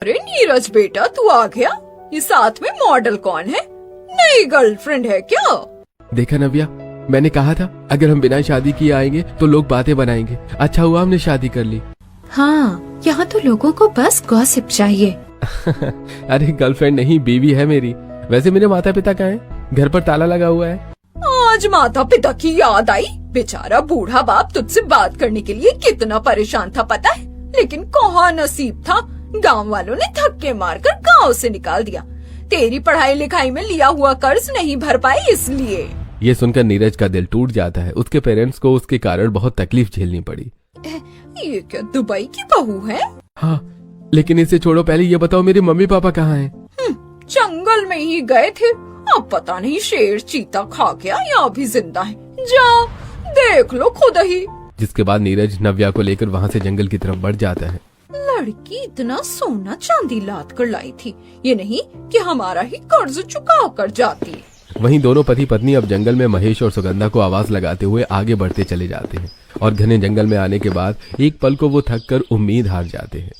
अरे नीरज बेटा, तू आ गया। ये साथ में मॉडल कौन है? नई गर्लफ्रेंड है क्या? देखा नव्या, मैंने कहा था अगर हम बिना शादी किए आएंगे तो लोग बातें बनाएंगे। अच्छा हुआ हमने शादी कर ली। हाँ, यहाँ तो लोगों को बस गॉसिप चाहिए। अरे गर्लफ्रेंड नहीं, बीवी है मेरी। वैसे मेरे माता पिता कहाँ हैं? घर पर ताला लगा हुआ है। आज माता पिता की याद आई। बेचारा बूढ़ा बाप तुझसे बात करने के लिए कितना परेशान था पता है, लेकिन कहाँ नसीब था, गांव वालों ने धक्के मारकर गांव से निकाल दिया। तेरी पढ़ाई लिखाई में लिया हुआ कर्ज नहीं भर पाए इसलिए। ये सुनकर नीरज का दिल टूट जाता है। उसके पेरेंट्स को उसके कारण बहुत तकलीफ झेलनी पड़ी। ये क्या दुबई की बहू है? हाँ, लेकिन इसे छोड़ो, पहले ये बताओ मेरे मम्मी पापा कहाँ हैं? जंगल में ही गए थे। अब पता नहीं शेर चीता खा गया या अभी जिंदा है। जाओ देख लो खुद ही। जिसके बाद नीरज नव्या को लेकर वहाँ से जंगल की तरफ बढ़ जाता है। लड़की इतना सोना चांदी लाद कर लाई थी, ये नहीं कि हमारा ही कर्ज चुका कर जाती। वहीं दोनों पति पत्नी अब जंगल में महेश और सुगंधा को आवाज लगाते हुए आगे बढ़ते चले जाते हैं और घने जंगल में आने के बाद एक पल को वो थक कर उम्मीद हार जाते हैं।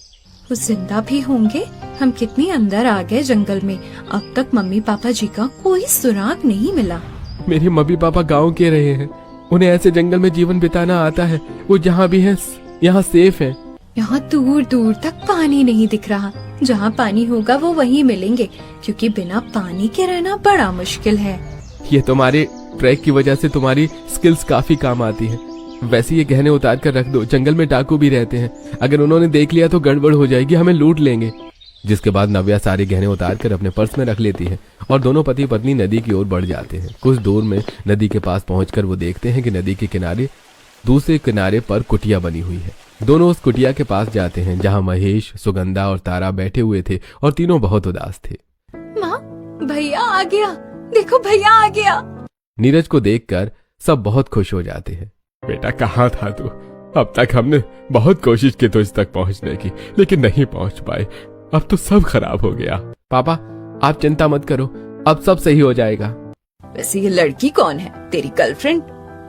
वो जिंदा भी होंगे? हम कितनी अंदर आ गए जंगल में, अब तक मम्मी पापा जी का कोई सुराग नहीं मिला। मेरे मम्मी पापा गाँव के रहे हैं, उन्हें ऐसे जंगल में जीवन बिताना आता है। वो जहाँ भी है यहाँ सेफ है। यहाँ दूर दूर तक पानी नहीं दिख रहा। जहाँ पानी होगा वो वहीं मिलेंगे, क्योंकि बिना पानी के रहना बड़ा मुश्किल है। ये तुम्हारे ट्रैक की वजह से तुम्हारी स्किल्स काफी काम आती है। वैसे ये गहने उतार कर रख दो, जंगल में डाकू भी रहते हैं, अगर उन्होंने देख लिया तो गड़बड़ हो जाएगी, हमें लूट लेंगे। जिसके बाद नव्या सारे गहने उतार कर अपने पर्स में रख लेती है और दोनों पति पत्नी नदी की ओर बढ़ जाते हैं। कुछ दूर में नदी के पास पहुंचकर वो देखते हैं कि नदी के किनारे दूसरे किनारे पर कुटिया बनी हुई है। दोनों उस कुटिया के पास जाते हैं जहाँ महेश, सुगंधा और तारा बैठे हुए थे और तीनों बहुत उदास थे। माँ, भैया आ गया, देखो भैया आ गया। नीरज को देखकर सब बहुत खुश हो जाते हैं। बेटा कहाँ था तू? अब तक हमने बहुत कोशिश की तुझ तक पहुँचने की, लेकिन नहीं पहुँच पाए। अब तो सब खराब हो गया। पापा आप चिंता मत करो, अब सब सही हो जाएगा। वैसे ये लड़की कौन है? तेरी गर्लफ्रेंड?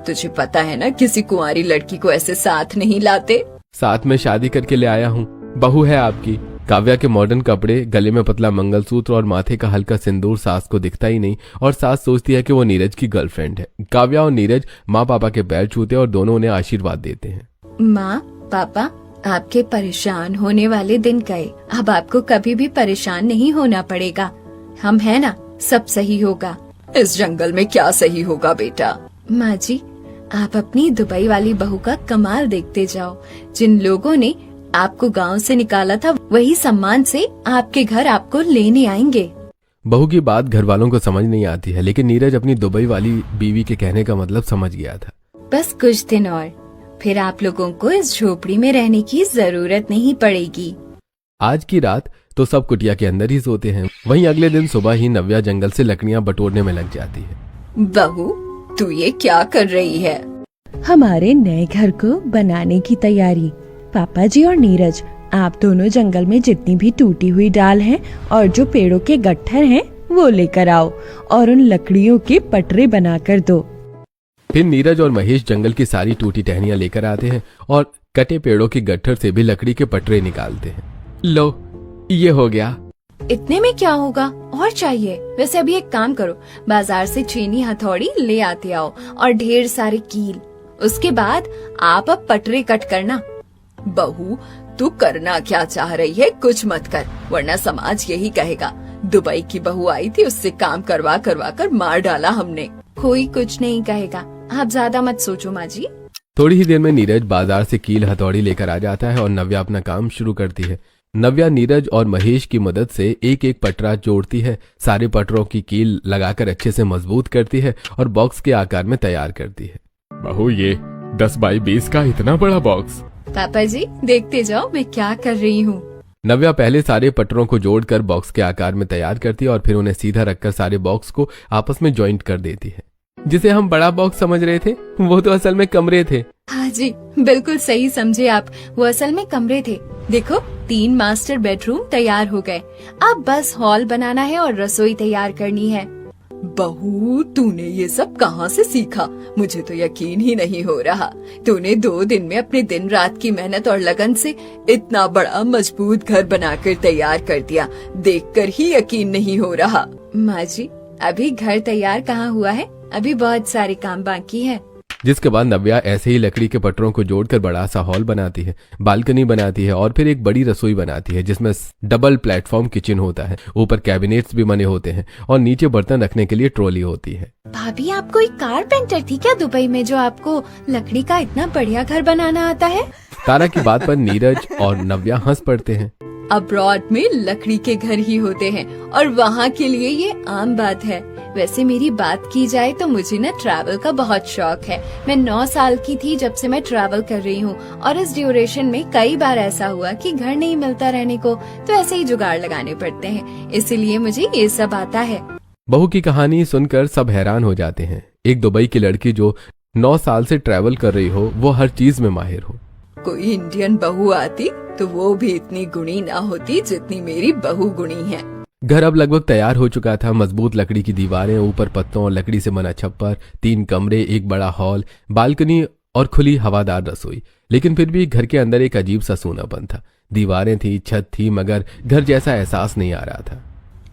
तुझे पता है ना, किसी कुंवारी लड़की को ऐसे साथ नहीं लाते। साथ में शादी करके ले आया हूँ, बहू है आपकी। काव्या के मॉडर्न कपड़े, गले में पतला मंगलसूत्र और माथे का हल्का सिंदूर सास को दिखता ही नहीं और सास सोचती है कि वो नीरज की गर्लफ्रेंड है। काव्या और नीरज माँ पापा के पैर छूते और दोनों उन्हें आशीर्वाद देते हैं। माँ पापा, आपके परेशान होने वाले दिन गए, अब आपको कभी भी परेशान नहीं होना पड़ेगा। हम है ना, सब सही होगा। इस जंगल में क्या सही होगा बेटा? माँ जी, आप अपनी दुबई वाली बहू का कमाल देखते जाओ। जिन लोगों ने आपको गांव से निकाला था, वही सम्मान से आपके घर आपको लेने आएंगे। बहू की बात घर वालों को समझ नहीं आती है, लेकिन नीरज अपनी दुबई वाली बीवी के कहने का मतलब समझ गया था। बस कुछ दिन और, फिर आप लोगों को इस झोपड़ी में रहने की जरूरत नहीं पड़ेगी। आज की रात तो सब कुटिया के अंदर ही सोते हैं। वहीं अगले दिन सुबह ही नव्या जंगल से लकड़ियां बटोरने में लग जाती है। बहू, तू ये क्या कर रही है? हमारे नए घर को बनाने की तैयारी। पापा जी और नीरज, आप दोनों जंगल में जितनी भी टूटी हुई डाल हैं और जो पेड़ों के गट्ठर हैं वो लेकर आओ और उन लकड़ियों के पटरे बनाकर दो। फिर नीरज और महेश जंगल की सारी टूटी टहनियां लेकर आते हैं और कटे पेड़ों के गट्ठर से भी लकड़ी के पटरे निकालते हैं। लो, ये हो गया। इतने में क्या होगा, और चाहिए? वैसे अभी एक काम करो, बाजार से छेनी हथौड़ी ले आते आओ और ढेर सारे कील। उसके बाद आप अब पटरे कट करना। बहू, तू करना क्या चाह रही है? कुछ मत कर, वरना समाज यही कहेगा दुबई की बहू आई थी, उससे काम करवा करवा कर मार डाला हमने। कोई कुछ नहीं कहेगा, आप ज्यादा मत सोचो माँ जी। थोड़ी ही देर में नीरज बाजार से कील हथौड़ी लेकर आ जाता है और नव्या अपना काम शुरू करती है। नव्या नीरज और महेश की मदद से एक एक पटरा जोड़ती है, सारे पटरों की कील लगाकर अच्छे से मजबूत करती है और बॉक्स के आकार में तैयार करती है। बहू, ये 10 बाई 20 का इतना बड़ा बॉक्स। पापा जी देखते जाओ मैं क्या कर रही हूँ। नव्या पहले सारे पटरों को जोड़कर बॉक्स के आकार में तैयार करती है और फिर उन्हें सीधा रखकर सारे बॉक्स को आपस में जॉइंट कर देती है। जिसे हम बड़ा बॉक्स समझ रहे थे, वो तो असल में कमरे थे। हाँ जी, बिल्कुल सही समझे आप, वो असल में कमरे थे। देखो, 3 मास्टर बेडरूम तैयार हो गए। अब बस हॉल बनाना है और रसोई तैयार करनी है। बहू, तूने ये सब कहाँ से सीखा? मुझे तो यकीन ही नहीं हो रहा। तूने 2 दिन में अपने दिन रात की मेहनत और लगन से इतना बड़ा मजबूत घर बनाकर तैयार कर दिया। देखकर ही यकीन नहीं हो रहा। माँ जी, अभी घर तैयार कहाँ हुआ है, अभी बहुत सारे काम बाकी है। जिसके बाद नव्या ऐसे ही लकड़ी के पटरों को जोड़कर बड़ा सा हॉल बनाती है, बालकनी बनाती है और फिर एक बड़ी रसोई बनाती है जिसमें डबल प्लेटफॉर्म किचन होता है। ऊपर कैबिनेट्स भी बने होते हैं और नीचे बर्तन रखने के लिए ट्रॉली होती है। भाभी, आप कोई कारपेंटर थी क्या दुबई में, जो आपको लकड़ी का इतना बढ़िया घर बनाना आता है? तारा की बात पर नीरज और नव्या हंस पड़ते हैं। अब्रॉड में लकड़ी के घर ही होते हैं और वहाँ के लिए ये आम बात है। वैसे मेरी बात की जाए तो मुझे ना ट्रैवल का बहुत शौक है। मैं 9 साल की थी जब से मैं ट्रैवल कर रही हूँ और इस ड्यूरेशन में कई बार ऐसा हुआ कि घर नहीं मिलता रहने को, तो ऐसे ही जुगाड़ लगाने पड़ते हैं, इसीलिए मुझे ये सब आता है। बहू की कहानी सुनकर सब हैरान हो जाते हैं। एक दुबई की लड़की जो 9 साल से ट्रैवल कर रही हो, वो हर चीज में माहिर हो। कोई इंडियन बहू आती तो वो भी इतनी गुणी ना होती जितनी मेरी बहू गुणी है। घर अब लगभग तैयार हो चुका था। मजबूत लकड़ी की दीवारें, ऊपर पत्तों और लकड़ी से बना छप्पर, 3 कमरे, एक बड़ा हॉल, बालकनी और खुली हवादार रसोई। लेकिन फिर भी घर के अंदर एक अजीब सा सूनापन था। दीवारें थी, छत थी, मगर घर जैसा एहसास नहीं आ रहा था।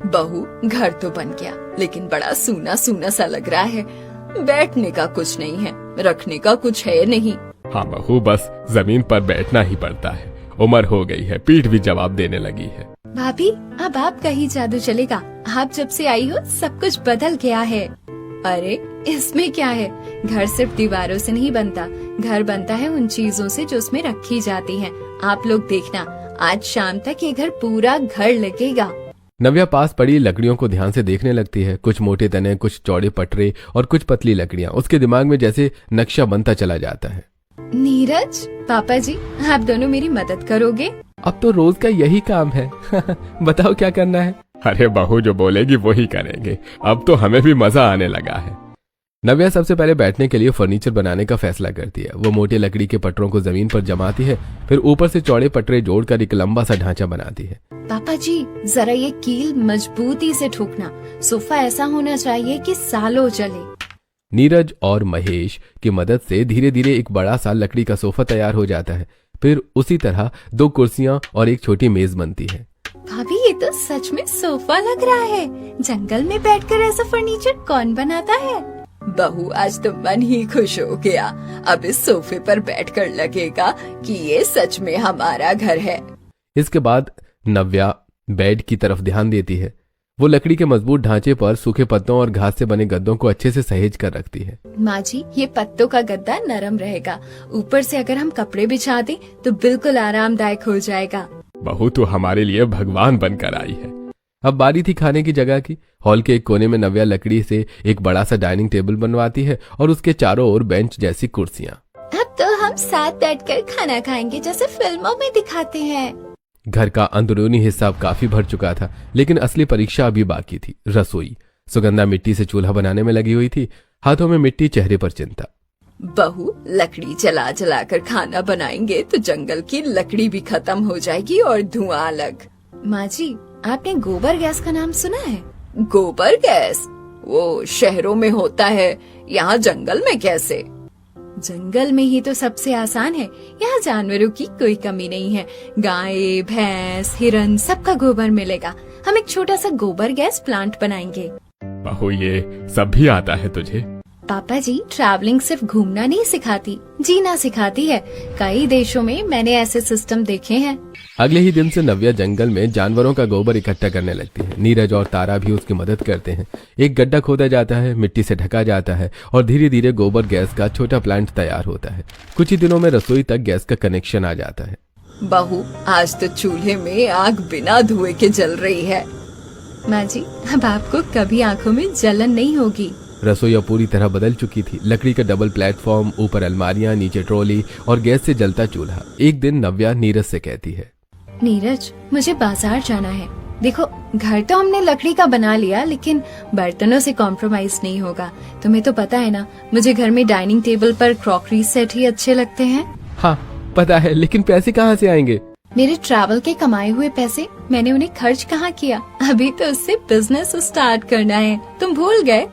बहू, घर तो बन गया लेकिन बड़ा सूना सूना सा लग रहा है। बैठने का कुछ नहीं है, रखने का कुछ है नहीं। हाँ बहू, बस जमीन पर बैठना ही पड़ता है। उम्र हो गई है, पीठ भी जवाब देने लगी है। भाभी, अब आपका ही जादू चलेगा। आप जब से आई हो सब कुछ बदल गया है। अरे इसमें क्या है, घर सिर्फ दीवारों से नहीं बनता, घर बनता है उन चीजों से जो उसमें रखी जाती हैं। आप लोग देखना, आज शाम तक ये घर पूरा घर लगेगा। नव्या पास पड़ी लकड़ियों को ध्यान से देखने लगती है। कुछ मोटे तने, कुछ चौड़े पटरे और कुछ पतली लकड़ियां। उसके दिमाग में जैसे नक्शा बनता चला जाता है। नीरज, पापा जी, आप दोनों मेरी मदद करोगे? अब तो रोज का यही काम है। बताओ क्या करना है? अरे बहू जो बोलेगी वही करेंगे, अब तो हमें भी मजा आने लगा है। नव्या सबसे पहले बैठने के लिए फर्नीचर बनाने का फैसला करती है। वो मोटे लकड़ी के पटरों को जमीन पर जमाती है, फिर ऊपर से चौड़े पटरे जोड़कर एक लंबा सा ढांचा बनाती है। पापा जी, जरा ये कील मजबूती से ठोकना। सोफा ऐसा होना चाहिए कि सालों चले। नीरज और महेश की मदद से धीरे धीरे एक बड़ा सा लकड़ी का सोफा तैयार हो जाता है। फिर उसी तरह 2 कुर्सियां और एक छोटी मेज बनती है। भाभी, ये तो सच में सोफा लग रहा है। जंगल में बैठकर ऐसा फर्नीचर कौन बनाता है? बहू, आज तो मन ही खुश हो गया। अब इस सोफे पर बैठकर लगेगा कि ये सच में हमारा घर है। इसके बाद नव्या बेड की तरफ ध्यान देती है। वो लकड़ी के मजबूत ढांचे पर सूखे पत्तों और घास से बने गद्दों को अच्छे से सहेज कर रखती है। माँ जी, ये पत्तों का गद्दा नरम रहेगा। ऊपर से अगर हम कपड़े बिछा दें तो बिल्कुल आरामदायक हो जाएगा। बहू तो हमारे लिए भगवान बनकर आई है। अब बारी थी खाने की जगह की। हॉल के एक कोने में नव्या लकड़ी से एक बड़ा सा डाइनिंग टेबल बनवाती है और उसके चारों ओर बेंच जैसी कुर्सियां। अब तो हम साथ बैठकर खाना खाएंगे जैसे फिल्मों में दिखाते हैं। घर का अंदरूनी हिस्सा अब काफी भर चुका था, लेकिन असली परीक्षा अभी बाकी थी। रसोई। सुगंधा मिट्टी से चूल्हा बनाने में लगी हुई थी, हाथों में मिट्टी, चेहरे पर चिंता। बहू, लकड़ी जला जला कर खाना बनाएंगे तो जंगल की लकड़ी भी खत्म हो जाएगी और धुआं अलग। माँ जी, आपने गोबर गैस का नाम सुना है? गोबर गैस? वो शहरों में होता है, यहाँ जंगल में कैसे? जंगल में ही तो सबसे आसान है। यहाँ जानवरों की कोई कमी नहीं है। गाय, भैंस, हिरन, सबका गोबर मिलेगा। हम एक छोटा सा गोबर गैस प्लांट बनाएंगे। बहू, ये सब भी आता है तुझे? पापा जी, ट्रैवलिंग सिर्फ घूमना नहीं सिखाती, जीना सिखाती है। कई देशों में मैंने ऐसे सिस्टम देखे हैं। अगले ही दिन से नव्या जंगल में जानवरों का गोबर इकट्ठा करने लगती है। नीरज और तारा भी उसकी मदद करते हैं। एक गड्ढा खोदा जाता है, मिट्टी से ढका जाता है और धीरे धीरे गोबर गैस का छोटा प्लांट तैयार होता है। कुछ ही दिनों में रसोई तक गैस का कनेक्शन आ जाता है। बहू, आज तो चूल्हे में आग बिना धुएं के जल रही है। माँ जी, अब आपको कभी आंखों में जलन नहीं होगी। रसोई अब पूरी तरह बदल चुकी थी। लकड़ी का डबल प्लेटफॉर्म, ऊपर अलमारियां, नीचे ट्रॉली और गैस से जलता चूल्हा। एक दिन नव्या नीरज से कहती है, नीरज, मुझे बाजार जाना है। देखो, घर तो हमने लकड़ी का बना लिया, लेकिन बर्तनों से कॉम्प्रोमाइज नहीं होगा। तुम्हें तो पता है ना, मुझे घर में डाइनिंग टेबल पर क्रॉकरी सेट ही अच्छे लगते हैं। हाँ पता है, लेकिन पैसे कहाँ से आएंगे? मेरे ट्रैवल के कमाए हुए पैसे, मैंने उन्हें खर्च कहाँ किया? अभी तो उससे बिजनेस स्टार्ट करना है, तुम भूल गए?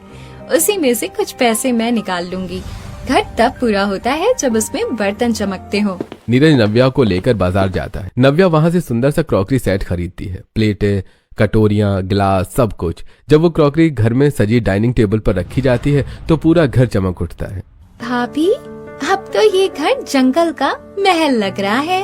उसी में से कुछ पैसे मैं निकाल लूंगी। घर तब पूरा होता है जब उसमें बर्तन चमकते हो। नीरज नव्या को लेकर बाजार जाता है। नव्या वहां से सुंदर सा क्रॉकरी सेट खरीदती है, प्लेटें, कटोरियां, गिलास, सब कुछ। जब वो क्रॉकरी घर में सजी डाइनिंग टेबल पर रखी जाती है तो पूरा घर चमक उठता है। भाभी, अब तो ये घर जंगल का महल लग रहा है।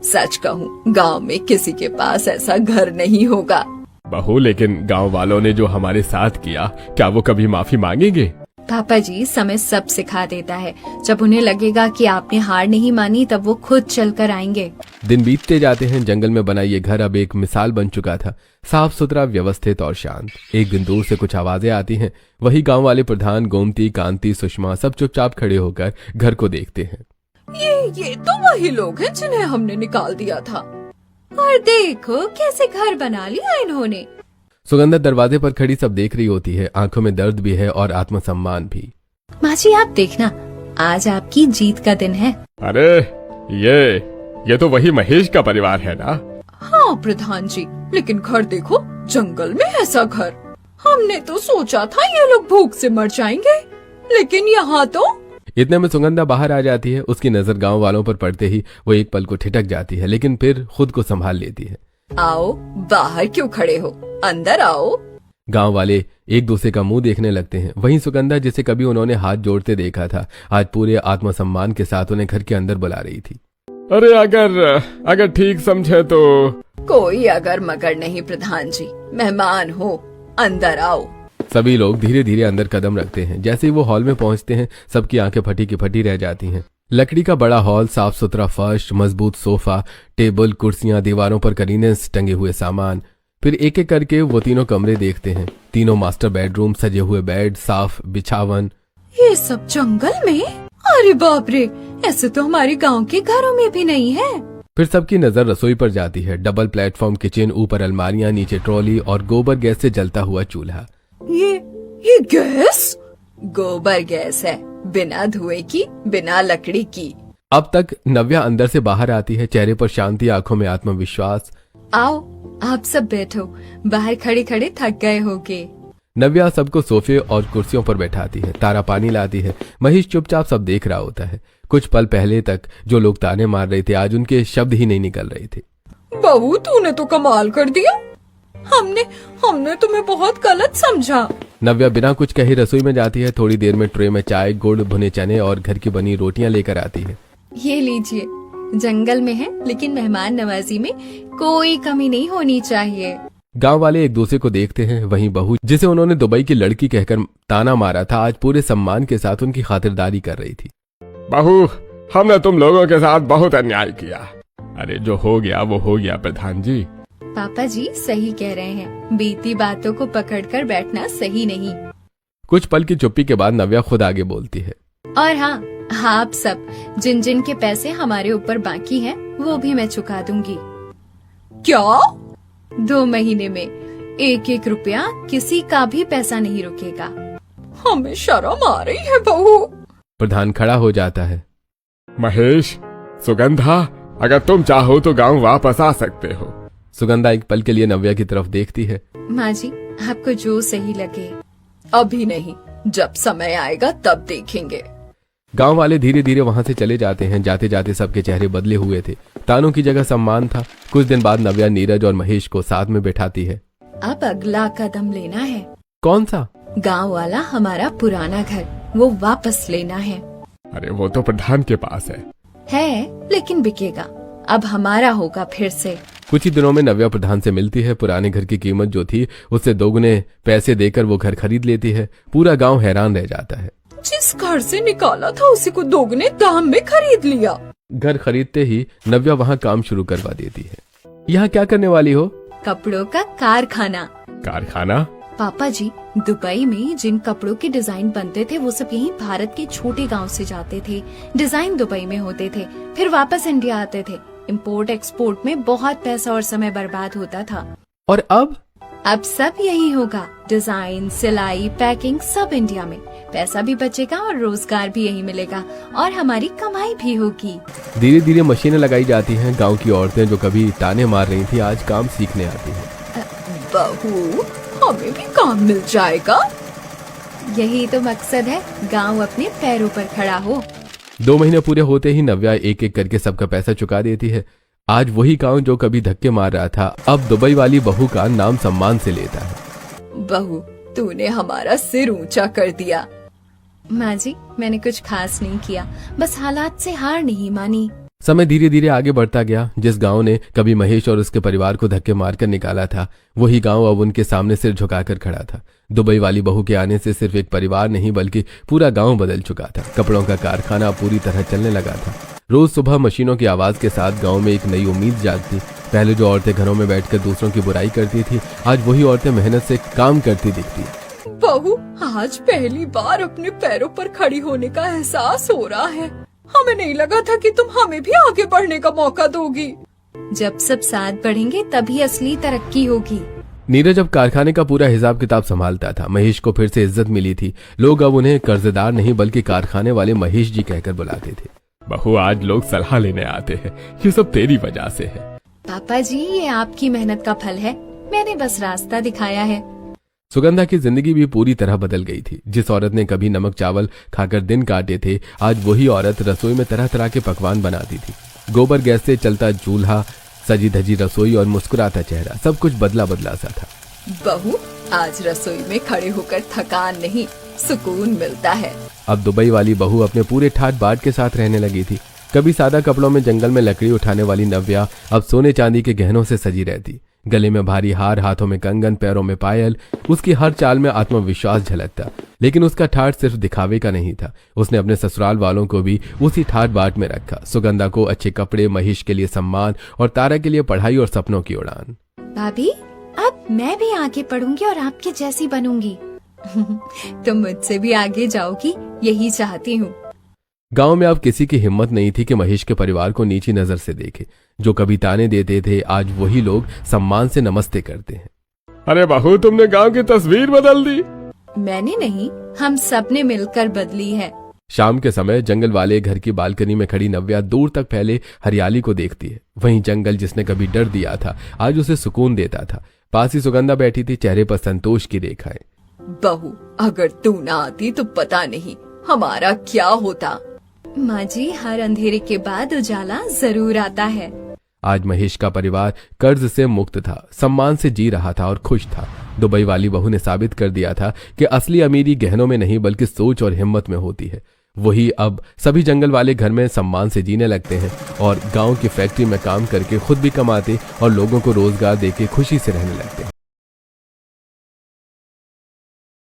सच कहूँ गांव में किसी के पास ऐसा घर नहीं होगा। बहू, लेकिन गांव वालों ने जो हमारे साथ किया, क्या वो कभी माफी मांगेंगे? पापा जी, समय सब सिखा देता है। जब उन्हें लगेगा कि आपने हार नहीं मानी तब वो खुद चल कर आएंगे। दिन बीतते जाते हैं। जंगल में बना ये घर अब एक मिसाल बन चुका था, साफ सुथरा, व्यवस्थित और शांत। एक दिन दूर से कुछ आवाजें आती हैं। वही गांव वाले प्रधान, गोमती, कांति, सुषमा सब चुपचाप खड़े होकर घर को देखते हैं। ये तो वही लोग हैं जिन्हें हमने निकाल दिया था। और देखो कैसे घर बना लिया इन्होंने। सुगंधा दरवाजे पर खड़ी सब देख रही होती है। आंखों में दर्द भी है और आत्मसम्मान भी। माँ जी, आप देखना, आज आपकी जीत का दिन है। अरे ये तो वही महेश का परिवार है ना? हाँ प्रधान जी, लेकिन घर देखो, जंगल में ऐसा घर। हमने तो सोचा था ये लोग भूख से मर जाएंगे, लेकिन यहाँ तो। इतने में सुगंधा बाहर आ जाती है। उसकी नजर गांव वालों पर पड़ते ही वो एक पल को ठिठक जाती है, लेकिन फिर खुद को संभाल लेती है। आओ, बाहर क्यों खड़े हो, अंदर आओ। गांव वाले एक दूसरे का मुंह देखने लगते हैं। वहीं सुगंधा, जिसे कभी उन्होंने हाथ जोड़ते देखा था, आज पूरे आत्मसम्मान के साथ उन्हें घर के अंदर बुला रही थी। अरे अगर ठीक समझे तो। कोई अगर मगर नहीं प्रधान जी, मेहमान हो, अंदर आओ। सभी लोग धीरे धीरे अंदर कदम रखते हैं। जैसे ही वो हॉल में पहुंचते हैं, सबकी आंखें फटी की फटी रह जाती हैं। लकड़ी का बड़ा हॉल, साफ सुथरा फर्श, मजबूत सोफा, टेबल, कुर्सियां, दीवारों पर करीने टंगे हुए सामान। फिर एक एक करके वो तीनों कमरे देखते हैं। तीनों मास्टर बेडरूम, सजे हुए बेड, साफ बिछावन। ये सब जंगल में? अरे बाप रे, ऐसे तो हमारे गांव के घरों में भी नहीं है। फिर सबकी नजर रसोई पर जाती है। डबल प्लेटफॉर्म किचन, ऊपर अलमारियां, नीचे ट्रॉली और गोबर गैस से जलता हुआ चूल्हा। ये गैस? गोबर गैस है, बिना धुएं की, बिना लकड़ी की। अब तक नव्या अंदर से बाहर आती है, चेहरे पर शांति, आंखों में आत्मविश्वास। आओ, आप सब बैठो, बाहर खड़े खड़े थक गए होगे। नव्या सबको सोफे और कुर्सियों पर बैठाती है। तारा पानी लाती है। महेश चुपचाप सब देख रहा होता है। कुछ पल पहले तक जो लोग ताने मार रहे थे, आज उनके शब्द ही नहीं निकल रहे थे। बहू, तूने तो कमाल कर दिया। हमने तुम्हें बहुत गलत समझा। नव्या बिना कुछ कहे रसोई में जाती है। थोड़ी देर में ट्रे में चाय, गुड़, भुने चने और घर की बनी रोटियां लेकर आती है। ये लीजिए, जंगल में है लेकिन मेहमान नवाजी में कोई कमी नहीं होनी चाहिए। गांव वाले एक दूसरे को देखते हैं। वहीं बहू, जिसे उन्होंने दुबई की लड़की कहकर ताना मारा था, आज पूरे सम्मान के साथ उनकी खातिरदारी कर रही थी। बहू, हमने तुम लोगों के साथ बहुत अन्याय किया। अरे जो हो गया वो हो गया प्रधान जी। पापा जी सही कह रहे हैं, बीती बातों को पकड़कर बैठना सही नहीं। कुछ पल की चुप्पी के बाद नव्या खुद आगे बोलती है। और हाँ, आप सब जिन जिन के पैसे हमारे ऊपर बाकी हैं, वो भी मैं चुका दूंगी। क्या? 2 महीने में 1-1 रुपया, किसी का भी पैसा नहीं रुकेगा। हमें शर्म आ रही है बहू। प्रधान खड़ा हो जाता है। महेश, सुगंधा, अगर तुम चाहो तो गांव वापस आ सकते हो। सुगंधा एक पल के लिए नव्या की तरफ देखती है। माँ जी, आपको जो सही लगे। अभी नहीं, जब समय आएगा तब देखेंगे। गांव वाले धीरे धीरे वहां से चले जाते हैं। जाते जाते सबके चेहरे बदले हुए थे। तानों की जगह सम्मान था। कुछ दिन बाद नव्या नीरज और महेश को साथ में बैठाती है। अब अगला कदम लेना है। कौन सा? गांव वाला हमारा पुराना घर, वो वापस लेना है। अरे वो तो प्रधान के पास है, लेकिन बिकेगा। अब हमारा होगा फिर से। कुछ ही दिनों में नव्या प्रधान से मिलती है। पुराने घर की कीमत जो थी, उससे दोगुने पैसे देकर वो घर खरीद लेती है। पूरा गांव हैरान रह जाता है। जिस घर से निकाला था उसी को दोगुने दाम में खरीद लिया। घर खरीदते ही नव्या वहाँ काम शुरू करवा देती है। यहाँ क्या करने वाली हो? कपड़ों का कारखाना। कारखाना? पापा जी, दुबई में जिन कपड़ों के डिजाइन बनते थे वो सब यहीं भारत के छोटे गांव से जाते थे। डिजाइन दुबई में होते थे, फिर वापस इंडिया आते थे। इंपोर्ट एक्सपोर्ट में बहुत पैसा और समय बर्बाद होता था। और अब सब यही होगा। डिजाइन, सिलाई, पैकिंग सब इंडिया में। पैसा भी बचेगा और रोजगार भी यही मिलेगा और हमारी कमाई भी होगी। धीरे धीरे मशीनें लगाई जाती हैं। गांव की औरतें जो कभी ताने मार रही थी, आज काम सीखने आती हैं। बहू, हमें भी काम मिल जाएगा। यही तो मकसद है, गांव अपने पैरों पर खड़ा हो। 2 महीने पूरे होते ही नव्या एक एक करके सबका पैसा चुका देती है। आज वही गांव जो कभी धक्के मार रहा था अब दुबई वाली बहू का नाम सम्मान से लेता है। बहू, तूने हमारा सिर ऊंचा कर दिया। माँ जी, मैंने कुछ खास नहीं किया, बस हालात से हार नहीं मानी। समय धीरे धीरे आगे बढ़ता गया। जिस गांव ने कभी महेश और उसके परिवार को धक्के मारकर निकाला था, वही गांव अब उनके सामने सिर झुकाकर खड़ा था। दुबई वाली बहू के आने से सिर्फ एक परिवार नहीं बल्कि पूरा गांव बदल चुका था। कपड़ों का कारखाना पूरी तरह चलने लगा था। रोज सुबह मशीनों की आवाज के साथ गांव में एक नई उम्मीद जागती। पहले जो औरतें घरों में बैठकर दूसरों की बुराई करती थी, आज वही औरतें मेहनत से काम करती दिखती। बहू, आज पहली बार अपने पैरों पर खड़ी होने का एहसास हो रहा है। हमें नहीं लगा था कि तुम हमें भी आगे बढ़ने का मौका दोगी। जब सब साथ बढ़ेंगे तभी असली तरक्की होगी। नीरज अब कारखाने का पूरा हिसाब किताब संभालता था। महेश को फिर से इज्जत मिली थी। लोग अब उन्हें कर्जदार नहीं बल्कि कारखाने वाले महेश जी कहकर बुलाते थे। बहू, आज लोग सलाह लेने आते हैं, ये सब तेरी वजह से है। पापा जी, ये आपकी मेहनत का फल है, मैंने बस रास्ता दिखाया है। सुगंधा की जिंदगी भी पूरी तरह बदल गई थी। जिस औरत ने कभी नमक चावल खाकर दिन काटे थे, आज वही औरत रसोई में तरह तरह के पकवान बनाती थी। गोबर गैस से चलता चूल्हा, सजी धजी रसोई और मुस्कुराता चेहरा, सब कुछ बदला बदला सा था। बहू, आज रसोई में खड़े होकर थकान नहीं, सुकून मिलता है। अब दुबई वाली बहू अपने पूरे ठाट बाट के साथ रहने लगी थी। कभी सादा कपड़ों में जंगल में लकड़ी उठाने वाली नव्या अब सोने चांदी के गहनों से सजी रहती। गले में भारी हार, हाथों में कंगन, पैरों में पायल। उसकी हर चाल में आत्मविश्वास झलकता। लेकिन उसका ठाठ सिर्फ दिखावे का नहीं था। उसने अपने ससुराल वालों को भी उसी ठाट बाट में रखा। सुगंधा को अच्छे कपड़े, महेश के लिए सम्मान और तारा के लिए पढ़ाई और सपनों की उड़ान। भाभी, अब मैं भी आगे पढ़ूंगी और आपके जैसी बनूंगी। तुम मुझसे भी आगे जाओगी, यही चाहती हूँ। गांव में अब किसी की हिम्मत नहीं थी कि महेश के परिवार को नीची नजर से देखे। जो कभी ताने देते थे, आज वही लोग सम्मान से नमस्ते करते हैं। अरे बहू, तुमने गांव की तस्वीर बदल दी। मैंने नहीं, हम सब ने मिलकर बदली है। शाम के समय जंगल वाले घर की बालकनी में खड़ी नव्या दूर तक फैले हरियाली को देखती है। वहीं जंगल जिसने कभी डर दिया था, आज उसे सुकून देता था। पास ही सुगंधा बैठी थी, चेहरे पर संतोष की रेखाएं। बहू, अगर तू ना आती तो पता नहीं हमारा क्या होता। माँ जी, हर अंधेरे के बाद उजाला जरूर आता है। आज महेश का परिवार कर्ज से मुक्त था, सम्मान से जी रहा था और खुश था। दुबई वाली बहू ने साबित कर दिया था कि असली अमीरी गहनों में नहीं बल्कि सोच और हिम्मत में होती है। वही अब सभी जंगल वाले घर में सम्मान से जीने लगते हैं और गांव की फैक्ट्री में काम करके खुद भी कमाते और लोगों को रोजगार देके खुशी से रहने लगते हैं।